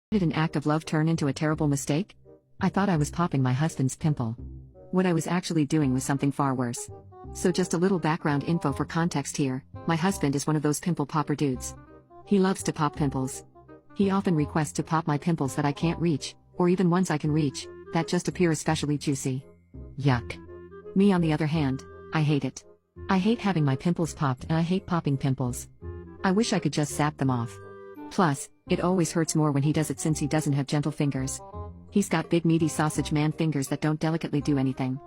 Did an act of love turn into a terrible mistake? I thought I was popping my husband's pimple. What I was actually doing was something far worse. So just a little background info for context here, my husband is one of those pimple popper dudes. He loves to pop pimples. He often requests to pop my pimples that I can't reach, or even ones I can reach, that just appear especially juicy. Yuck. Me on the other hand, I hate it. I hate having my pimples popped and I hate popping pimples. I wish I could just sap them off. Plus, it always hurts more when he does it since he doesn't have gentle fingers. He's got big meaty sausage man fingers that don't delicately do anything.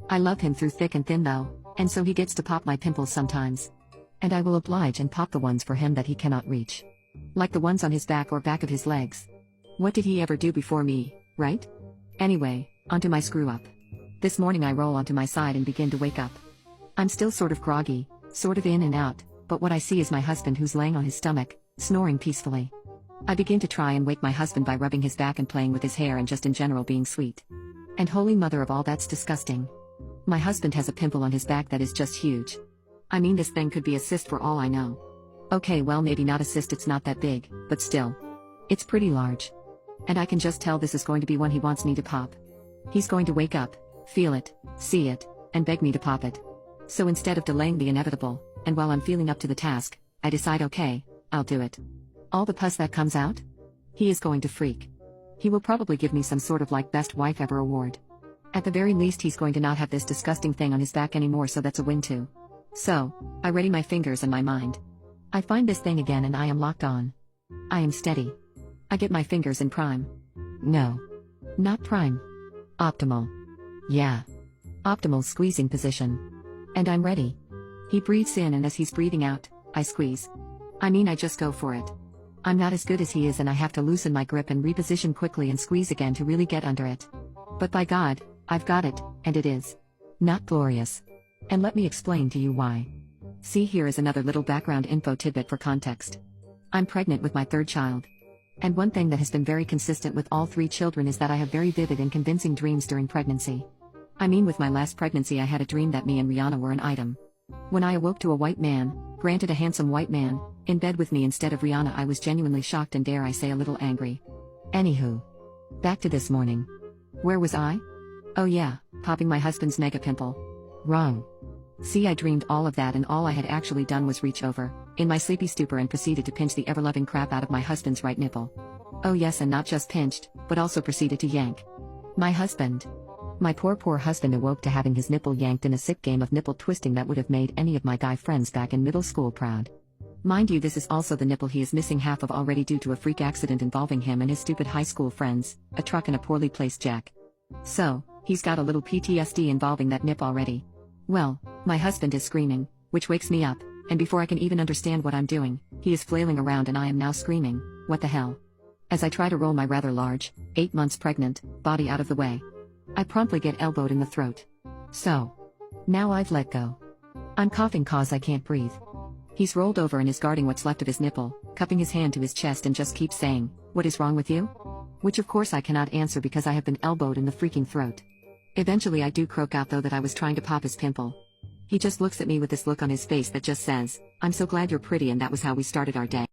I love him through thick and thin though, and so he gets to pop my pimples sometimes. And I will oblige and pop the ones for him that he cannot reach. Like the ones on his back or back of his legs. What did he ever do before me, right? Anyway, onto my screw up. This morning I roll onto my side and begin to wake up. I'm still sort of groggy, sort of in and out, but what I see is my husband who's laying on his stomach, snoring peacefully. I begin to try and wake my husband by rubbing his back and playing with his hair and just in general being sweet. And holy mother of all, that's disgusting. My husband has a pimple on his back that is just huge. I mean, this thing could be a cyst for all I know. Okay, well, maybe not a cyst, it's not that big, but still. It's pretty large. And I can just tell this is going to be one he wants me to pop. He's going to wake up, feel it, see it, and beg me to pop it. So instead of delaying the inevitable, and while I'm feeling up to the task, I decide, okay, I'll do it. All the pus that comes out? He is going to freak. He will probably give me some sort of like best wife ever award. At the very least, he's going to not have this disgusting thing on his back anymore, so that's a win too. So, I ready my fingers and my mind. I find this thing again and I am locked on. I am steady. I get my fingers in prime. No. Not prime. Optimal. Yeah. Optimal squeezing position. And I'm ready. He breathes in and as he's breathing out, I squeeze. I mean, I just go for it. I'm not as good as he is and I have to loosen my grip and reposition quickly and squeeze again to really get under it. But by God, I've got it, and it is not glorious. And let me explain to you why. See, here is another little background info tidbit for context. I'm pregnant with my third child. And one thing that has been very consistent with all three children is that I have very vivid and convincing dreams during pregnancy. I mean, with my last pregnancy I had a dream that me and Rihanna were an item. When I awoke to a white man, granted a handsome white man, in bed with me instead of Rihanna, I was genuinely shocked and, dare I say, a little angry. Anywho. Back to this morning. Where was I? Oh yeah, popping my husband's mega pimple. Wrong. See, I dreamed all of that and all I had actually done was reach over, in my sleepy stupor, and proceeded to pinch the ever-loving crap out of my husband's right nipple. Oh yes, and not just pinched, but also proceeded to yank. My husband. My poor husband awoke to having his nipple yanked in a sick game of nipple twisting that would have made any of my guy friends back in middle school proud. Mind you, this is also the nipple he is missing half of already due to a freak accident involving him and his stupid high school friends, a truck and a poorly placed jack. So, he's got a little PTSD involving that nip already. Well, my husband is screaming, which wakes me up, and before I can even understand what I'm doing, he is flailing around and I am now screaming, what the hell? As I try to roll my rather large, 8 months pregnant, body out of the way. I promptly get elbowed in the throat. So. Now I've let go. I'm coughing cause I can't breathe. He's rolled over and is guarding what's left of his nipple, cupping his hand to his chest and just keeps saying, "What is wrong with you?" Which of course I cannot answer because I have been elbowed in the freaking throat. Eventually I do croak out though that I was trying to pop his pimple. He just looks at me with this look on his face that just says, "I'm so glad you're pretty," and that was how we started our day.